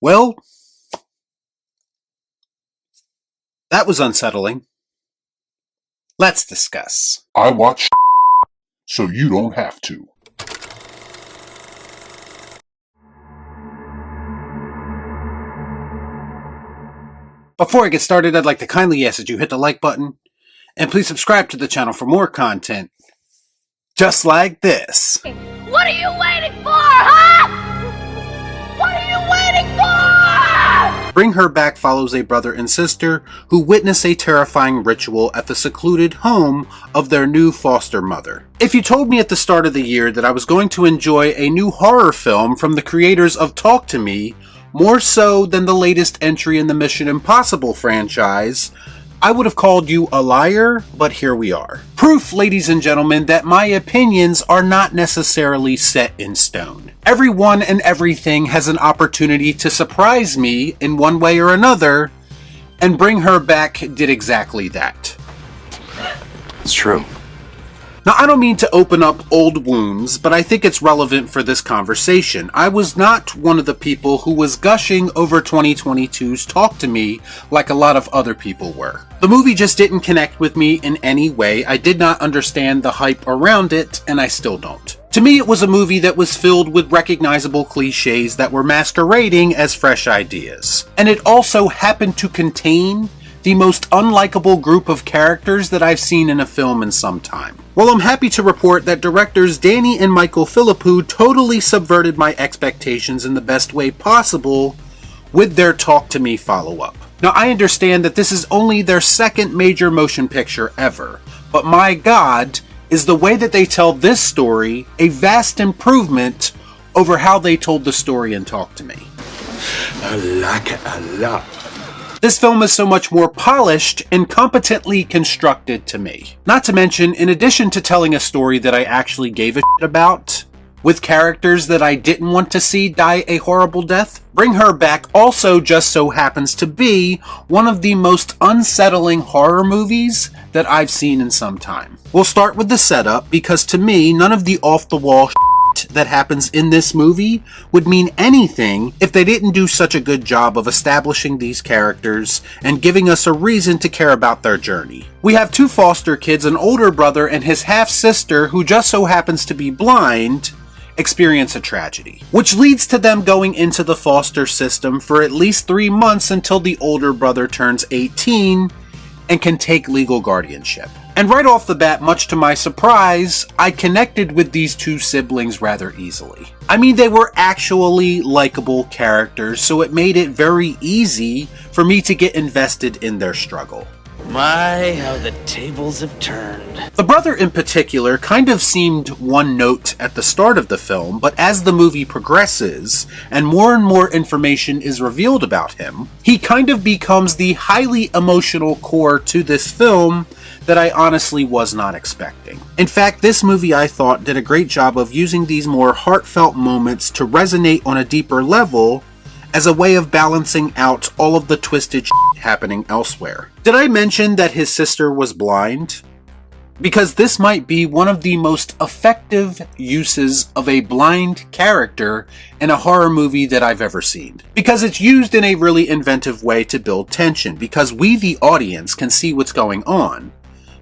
Well, that was unsettling. Let's discuss. I watch so you don't have to. Before I get started, I'd like to kindly ask that you hit the like button, and please subscribe to the channel for more content just like this. What are you waiting for, huh? What are you waiting for? Bring Her Back follows a brother and sister who witness a terrifying ritual at the secluded home of their new foster mother. If you told me at the start of the year that I was going to enjoy a new horror film from the creators of Talk to Me, more so than the latest entry in the Mission Impossible franchise, I would have called you a liar, but here we are. Proof, ladies and gentlemen, that my opinions are not necessarily set in stone. Everyone and everything has an opportunity to surprise me in one way or another, and Bring Her Back did exactly that. It's true. Now, I don't mean to open up old wounds, but I think it's relevant for this conversation. I was not one of the people who was gushing over 2022's Talk to Me like a lot of other people were. The movie just didn't connect with me in any way. I did not understand the hype around it, and I still don't. To me, it was a movie that was filled with recognizable cliches that were masquerading as fresh ideas. And it also happened to contain the most unlikable group of characters that I've seen in a film in some time. Well, I'm happy to report that directors Danny and Michael Philippou totally subverted my expectations in the best way possible with their Talk to Me follow-up. Now, I understand that this is only their second major motion picture ever, but my God, is the way that they tell this story a vast improvement over how they told the story in Talk to Me. I like it a lot. This film is so much more polished and competently constructed to me. Not to mention, in addition to telling a story that I actually gave a shit about, with characters that I didn't want to see die a horrible death, Bring Her Back also just so happens to be one of the most unsettling horror movies that I've seen in some time. We'll start with the setup, because to me, none of the off-the-wall that happens in this movie would mean anything if they didn't do such a good job of establishing these characters and giving us a reason to care about their journey. We have two foster kids, an older brother and his half-sister who just so happens to be blind, experience a tragedy, which leads to them going into the foster system for at least 3 months until the older brother turns 18 and can take legal guardianship. And right off the bat, much to my surprise, I connected with these two siblings rather easily. I mean, they were actually likable characters, so it made it very easy for me to get invested in their struggle. My, how the tables have turned. The brother in particular kind of seemed one note at the start of the film, but as the movie progresses and more information is revealed about him, he kind of becomes the highly emotional core to this film that I honestly was not expecting. In fact, this movie, I thought, did a great job of using these more heartfelt moments to resonate on a deeper level as a way of balancing out all of the twisted shit happening elsewhere. Did I mention that his sister was blind? Because this might be one of the most effective uses of a blind character in a horror movie that I've ever seen. Because it's used in a really inventive way to build tension, because we, the audience, can see what's going on.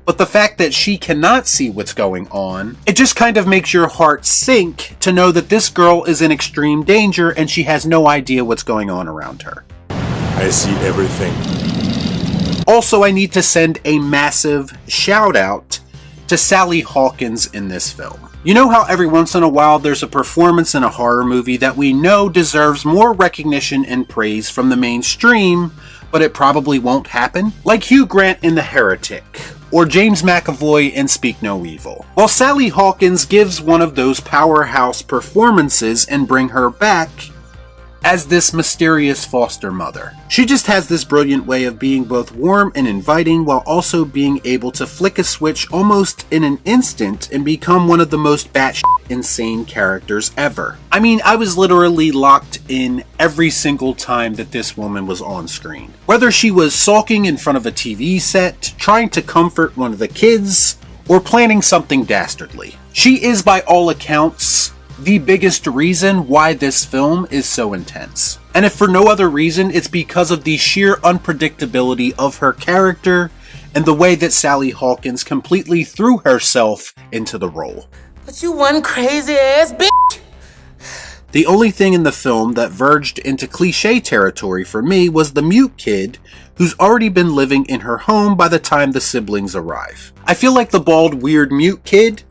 But the fact that she cannot see what's going on, it just kind of makes your heart sink to know that this girl is in extreme danger and she has no idea what's going on around her. I see everything. Also, I need to send a massive shout out to Sally Hawkins in this film. You know how every once in a while there's a performance in a horror movie that we know deserves more recognition and praise from the mainstream, but it probably won't happen? Like Hugh Grant in The Heretic, or James McAvoy in Speak No Evil. Well, Sally Hawkins gives one of those powerhouse performances and Bring Her Back as this mysterious foster mother. She just has this brilliant way of being both warm and inviting while also being able to flick a switch almost in an instant and become one of the most batshit insane characters ever. I mean, I was literally locked in every single time that this woman was on screen. Whether she was sulking in front of a TV set, trying to comfort one of the kids, or planning something dastardly. She is, by all accounts, the biggest reason why this film is so intense. And if for no other reason, it's because of the sheer unpredictability of her character and the way that Sally Hawkins completely threw herself into the role. But you one crazy ass bitch! The only thing in the film that verged into cliche territory for me was the mute kid who's already been living in her home by the time the siblings arrive. I feel like the bald, weird mute kid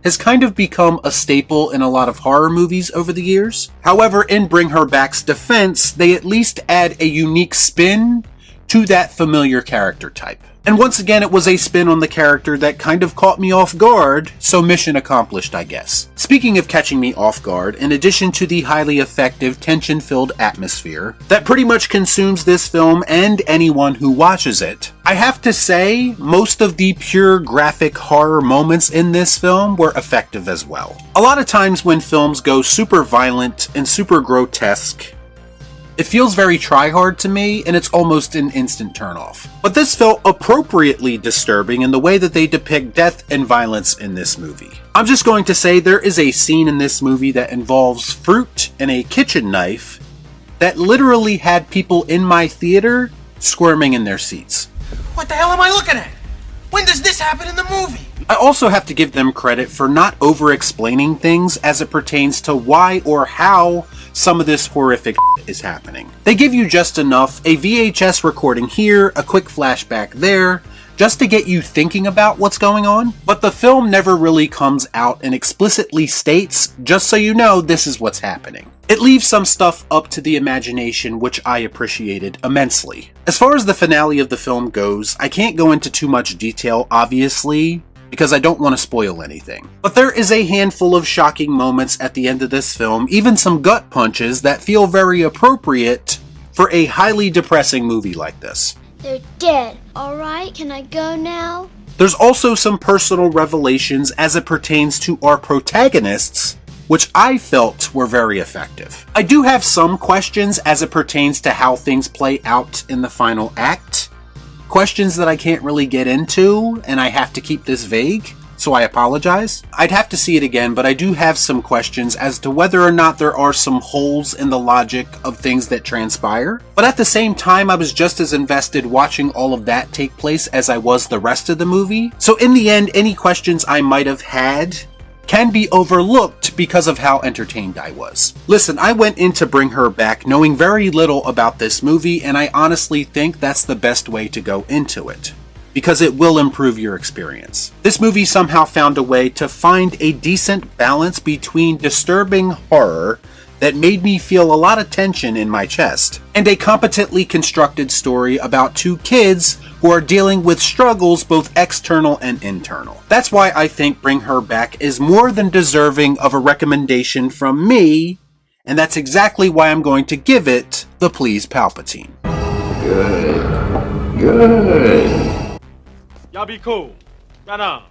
has kind of become a staple in a lot of horror movies over the years. However, in Bring Her Back's defense, they at least add a unique spin to that familiar character type. And once again, it was a spin on the character that kind of caught me off guard, so mission accomplished, I guess. Speaking of catching me off guard, in addition to the highly effective, tension-filled atmosphere that pretty much consumes this film and anyone who watches it, I have to say, most of the pure graphic horror moments in this film were effective as well. A lot of times when films go super violent and super grotesque, it feels very try-hard to me, and it's almost an instant turn-off. But this felt appropriately disturbing in the way that they depict death and violence in this movie. I'm just going to say there is a scene in this movie that involves fruit and a kitchen knife that literally had people in my theater squirming in their seats. What the hell am I looking at? When does this happen in the movie? I also have to give them credit for not over-explaining things as it pertains to why or how some of this horrific is happening. They give you just enough, a VHS recording here, a quick flashback there, just to get you thinking about what's going on. But the film never really comes out and explicitly states, just so you know, this is what's happening. It leaves some stuff up to the imagination, which I appreciated immensely. As far as the finale of the film goes, I can't go into too much detail, obviously, because I don't want to spoil anything. But there is a handful of shocking moments at the end of this film, even some gut punches that feel very appropriate for a highly depressing movie like this. They're dead. Alright, can I go now? There's also some personal revelations as it pertains to our protagonists, which I felt were very effective. I do have some questions as it pertains to how things play out in the final act. Questions that I can't really get into, and I have to keep this vague, so I apologize. I'd have to see it again, but I do have some questions as to whether or not there are some holes in the logic of things that transpire. But at the same time, I was just as invested watching all of that take place as I was the rest of the movie. So in the end, any questions I might have had can be overlooked because of how entertained I was. Listen, I went in to Bring Her Back knowing very little about this movie, and I honestly think that's the best way to go into it, because it will improve your experience. This movie somehow found a way to find a decent balance between disturbing horror that made me feel a lot of tension in my chest, and a competently constructed story about two kids who are dealing with struggles both external and internal. That's why I think Bring Her Back is more than deserving of a recommendation from me, and that's exactly why I'm going to give it the Please Palpatine. Good. Y'all be cool. Right on.